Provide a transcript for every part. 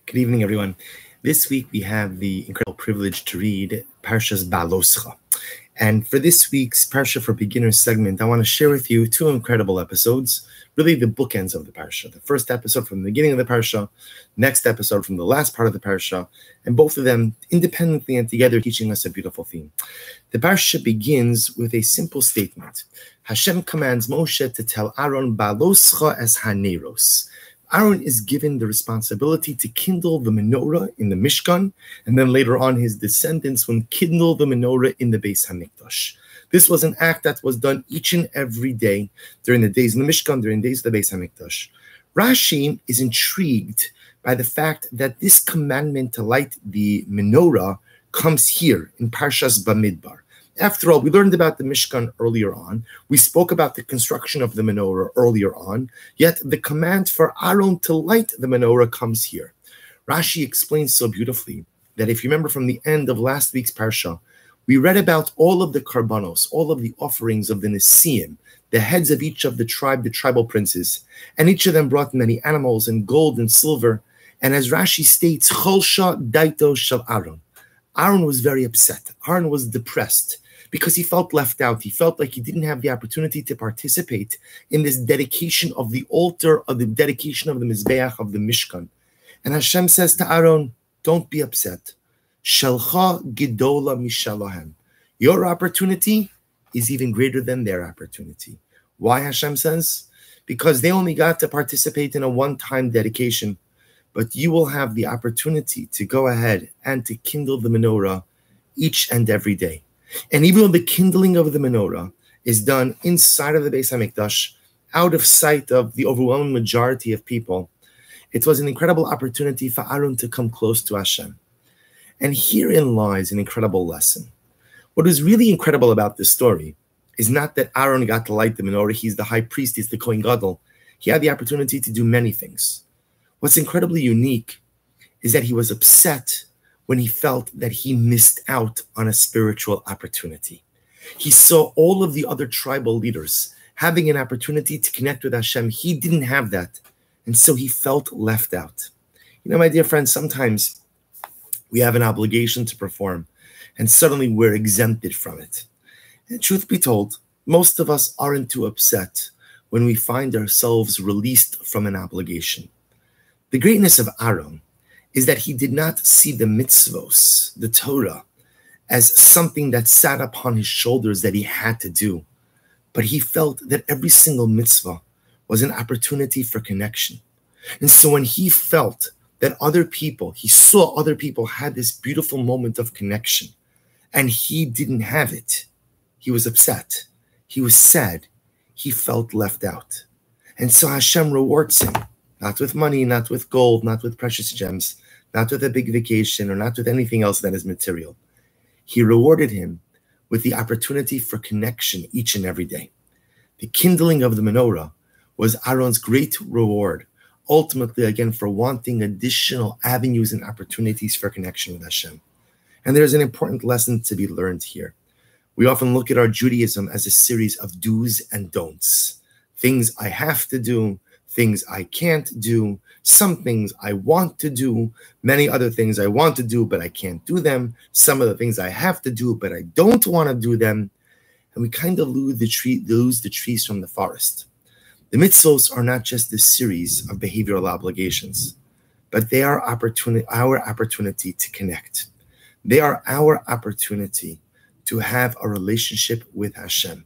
Good evening, everyone. This week we have the incredible privilege to read Parsha's Behaaloscha. And for this week's Parsha for Beginners segment, I want to share with you two incredible episodes, really the bookends of the Parsha. The first episode from the beginning of the Parsha, next episode from the last part of the Parsha, and both of them independently and together teaching us a beautiful theme. The Parsha begins with a simple statement. Hashem commands Moshe to tell Aaron, Behaaloscha es haneros. Aaron is given the responsibility to kindle the menorah in the Mishkan, and then later on his descendants will kindle the menorah in the Beis HaMikdash. This was an act that was done each and every day during the days in the Mishkan, during the days of the Beis HaMikdash. Rashi is intrigued by the fact that this commandment to light the menorah comes here in Parshas Bamidbar. After all, we learned about the Mishkan earlier on. We spoke about the construction of the menorah earlier on. Yet the command for Aaron to light the menorah comes here. Rashi explains so beautifully that if you remember from the end of last week's Parsha, we read about all of the karbanos, all of the offerings of the Nesiim, the heads of each of the tribal princes, and each of them brought many animals and gold and silver. And as Rashi states, Cholsha daito shel Aaron. Aaron was very upset. Aaron was depressed, because he felt left out. He felt like he didn't have the opportunity to participate in this dedication of the altar, of the dedication of the Mizbeach, of the Mishkan. And Hashem says to Aaron, don't be upset. Shelcha gidola mishalahem. Your opportunity is even greater than their opportunity. Why, Hashem says? Because they only got to participate in a one-time dedication, but you will have the opportunity to go ahead and to kindle the menorah each and every day. And even though the kindling of the menorah is done inside of the Beis HaMikdash, out of sight of the overwhelming majority of people, it was an incredible opportunity for Aaron to come close to Hashem. And herein lies an incredible lesson. What is really incredible about this story is not that Aaron got to light the menorah. He's the high priest. He's the Kohen Gadol. He had the opportunity to do many things. What's incredibly unique is that he was upset when he felt that he missed out on a spiritual opportunity. He saw all of the other tribal leaders having an opportunity to connect with Hashem. He didn't have that, and so he felt left out. You know, my dear friends, sometimes we have an obligation to perform, and suddenly we're exempted from it. And truth be told, most of us aren't too upset when we find ourselves released from an obligation. The greatness of Aaron is that he did not see the mitzvos, the Torah, as something that sat upon his shoulders that he had to do. But he felt that every single mitzvah was an opportunity for connection. And so when he felt that other people, he saw other people had this beautiful moment of connection, and he didn't have it, he was upset. He was sad. He felt left out. And so Hashem rewards him, not with money, not with gold, not with precious gems, not with a big vacation, or not with anything else that is material. He rewarded him with the opportunity for connection each and every day. The kindling of the menorah was Aaron's great reward, ultimately, again, for wanting additional avenues and opportunities for connection with Hashem. And there's an important lesson to be learned here. We often look at our Judaism as a series of do's and don'ts. Things I have to do, things I can't do, some things I want to do, many other things I want to do, but I can't do them, some of the things I have to do, but I don't want to do them, and we kind of lose the trees from the forest. The mitzvos are not just this series of behavioral obligations, but they are our opportunity to connect. They are our opportunity to have a relationship with Hashem.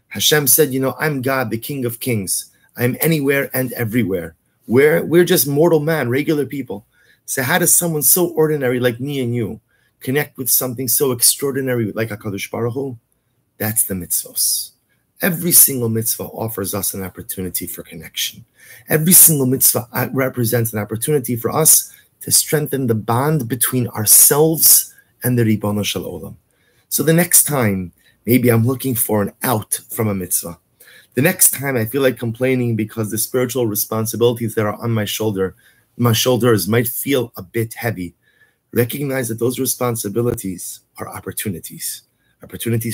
Hashem said, I'm God, the King of Kings. I'm anywhere and everywhere. We're just mortal man, regular people. So how does someone so ordinary like me and you connect with something so extraordinary like HaKadosh Baruch Hu? That's the mitzvos. Every single mitzvah offers us an opportunity for connection. Every single mitzvah represents an opportunity for us to strengthen the bond between ourselves and the Ribono Shel Olam. So the next time, maybe I'm looking for an out from a mitzvah. The next time I feel like complaining because the spiritual responsibilities that are on my shoulders might feel a bit heavy, recognize that those responsibilities are opportunities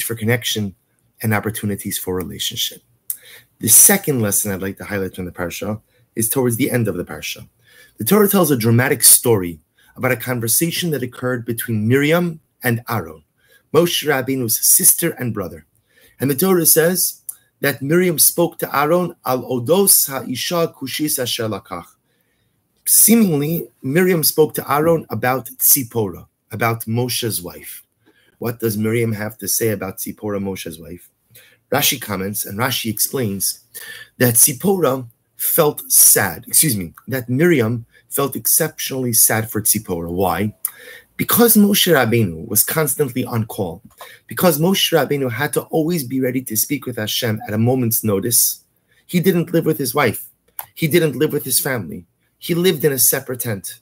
for connection and opportunities for relationship. The second lesson I'd like to highlight from the Parsha is towards the end of the Parsha. The Torah tells a dramatic story about a conversation that occurred between Miriam and Aaron, Moshe Rabbeinu's sister and brother. And the Torah says that Miriam spoke to Aaron, Al Odos Ha'isha Kushis Asher Lakach. Seemingly, Miriam spoke to Aaron about Tzipporah, about Moshe's wife. What does Miriam have to say about Tzipporah, Moshe's wife? Rashi comments, and Rashi explains that that Miriam felt exceptionally sad for Tzipporah. Why? Because Moshe Rabbeinu was constantly on call, because Moshe Rabbeinu had to always be ready to speak with Hashem at a moment's notice, he didn't live with his wife. He didn't live with his family. He lived in a separate tent.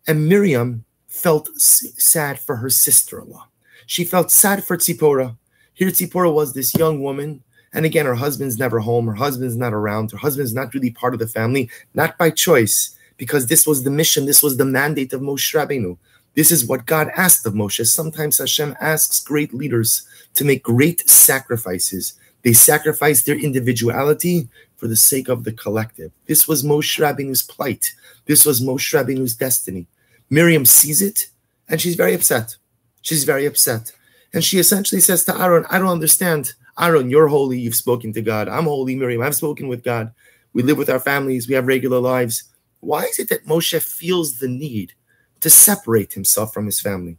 And Miriam felt sad for her sister-in-law. She felt sad for Tzipporah. Here Tzipporah was this young woman, and again, her husband's never home, her husband's not around, her husband's not really part of the family, not by choice, because this was the mission, this was the mandate of Moshe Rabbeinu. This is what God asked of Moshe. Sometimes Hashem asks great leaders to make great sacrifices. They sacrifice their individuality for the sake of the collective. This was Moshe Rabbeinu's plight. This was Moshe Rabbeinu's destiny. Miriam sees it, and she's very upset. She's very upset. And she essentially says to Aaron, I don't understand. Aaron, you're holy. You've spoken to God. I'm holy, Miriam. I've spoken with God. We live with our families. We have regular lives. Why is it that Moshe feels the need to separate himself from his family?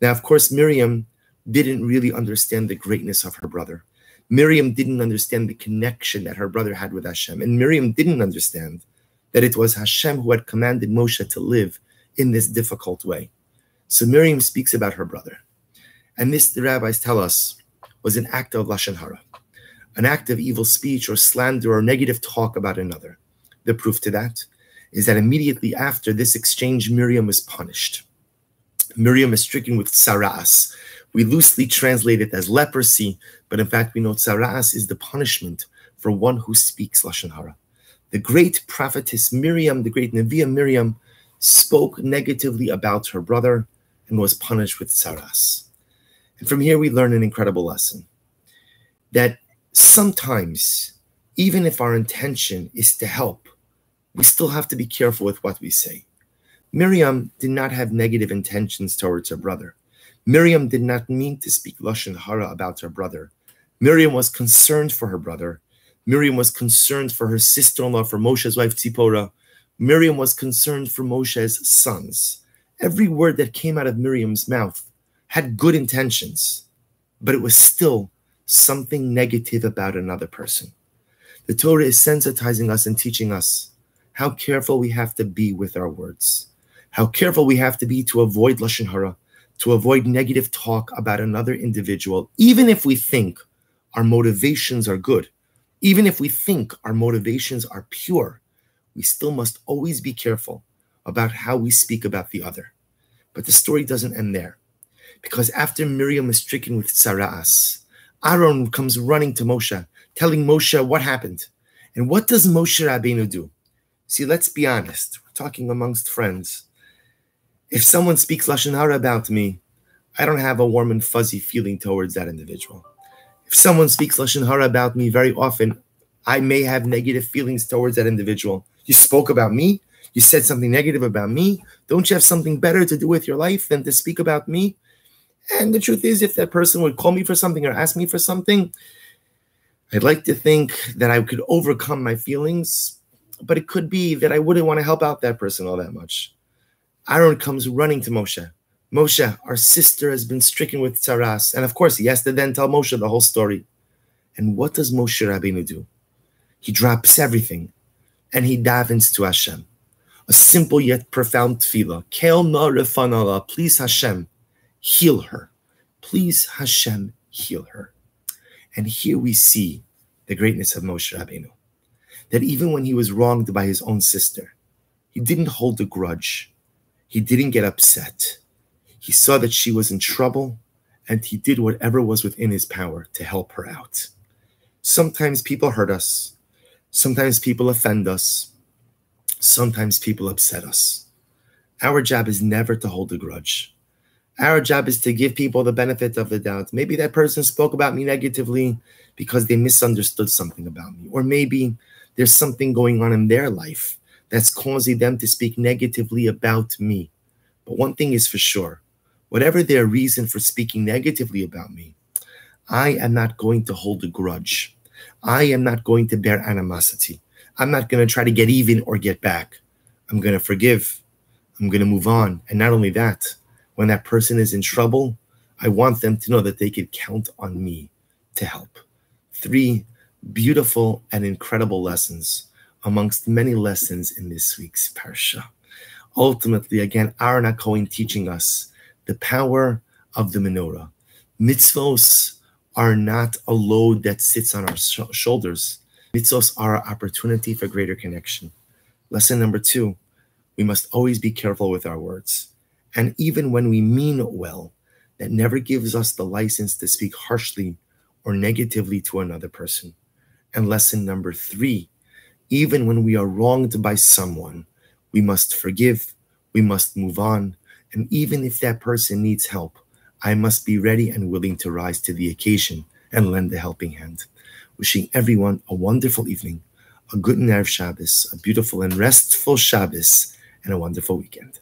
Now, of course, Miriam didn't really understand the greatness of her brother. Miriam didn't understand the connection that her brother had with Hashem. And Miriam didn't understand that it was Hashem who had commanded Moshe to live in this difficult way. So Miriam speaks about her brother. And this, the rabbis tell us, was an act of Lashon Hara, an act of evil speech or slander or negative talk about another. The proof to that is that immediately after this exchange, Miriam was punished. Miriam is stricken with tzara'as. We loosely translate it as leprosy, but in fact we know tzara'as is the punishment for one who speaks Lashon Hara. The great prophetess Miriam, the great Neviah Miriam, spoke negatively about her brother and was punished with tzara'as. And from here we learn an incredible lesson, that sometimes, even if our intention is to help, we still have to be careful with what we say. Miriam did not have negative intentions towards her brother. Miriam did not mean to speak Lashon Hara about her brother. Miriam was concerned for her brother. Miriam was concerned for her sister-in-law, for Moshe's wife Tzipporah. Miriam was concerned for Moshe's sons. Every word that came out of Miriam's mouth had good intentions, but it was still something negative about another person. The Torah is sensitizing us and teaching us how careful we have to be with our words, how careful we have to be to avoid Lashon Hara, to avoid negative talk about another individual, even if we think our motivations are good, even if we think our motivations are pure, we still must always be careful about how we speak about the other. But the story doesn't end there, because after Miriam is stricken with tzara'as, Aaron comes running to Moshe, telling Moshe what happened. And what does Moshe Rabbeinu do? See, let's be honest. We're talking amongst friends. If someone speaks Lashon Hara about me, I don't have a warm and fuzzy feeling towards that individual. If someone speaks Lashon Hara about me, very often, I may have negative feelings towards that individual. You spoke about me? You said something negative about me? Don't you have something better to do with your life than to speak about me? And the truth is, if that person would call me for something or ask me for something, I'd like to think that I could overcome my feelings, but it could be that I wouldn't want to help out that person all that much. Aaron comes running to Moshe. Moshe, our sister has been stricken with tzara'as. And of course, he has to then tell Moshe the whole story. And what does Moshe Rabbeinu do? He drops everything and he davens to Hashem. A simple yet profound tefillah. Kel na refanala, please Hashem, heal her. Please Hashem, heal her. And here we see the greatness of Moshe Rabbeinu. That even when he was wronged by his own sister, he didn't hold a grudge. He didn't get upset. He saw that she was in trouble, and he did whatever was within his power to help her out. Sometimes people hurt us. Sometimes people offend us. Sometimes people upset us. Our job is never to hold a grudge. Our job is to give people the benefit of the doubt. Maybe that person spoke about me negatively because they misunderstood something about me. Or maybe there's something going on in their life that's causing them to speak negatively about me. But one thing is for sure, whatever their reason for speaking negatively about me, I am not going to hold a grudge. I am not going to bear animosity. I'm not going to try to get even or get back. I'm going to forgive. I'm going to move on. And not only that, when that person is in trouble, I want them to know that they could count on me to help. 3 beautiful and incredible lessons amongst many lessons in this week's Parsha. Ultimately, again, Aaron HaKohen teaching us the power of the menorah. Mitzvos are not a load that sits on our shoulders. Mitzvos are an opportunity for greater connection. Lesson number 2, we must always be careful with our words. And even when we mean well, that never gives us the license to speak harshly or negatively to another person. And lesson number 3, even when we are wronged by someone, we must forgive, we must move on, and even if that person needs help, I must be ready and willing to rise to the occasion and lend a helping hand. Wishing everyone a wonderful evening, a good Erev Shabbos, a beautiful and restful Shabbos, and a wonderful weekend.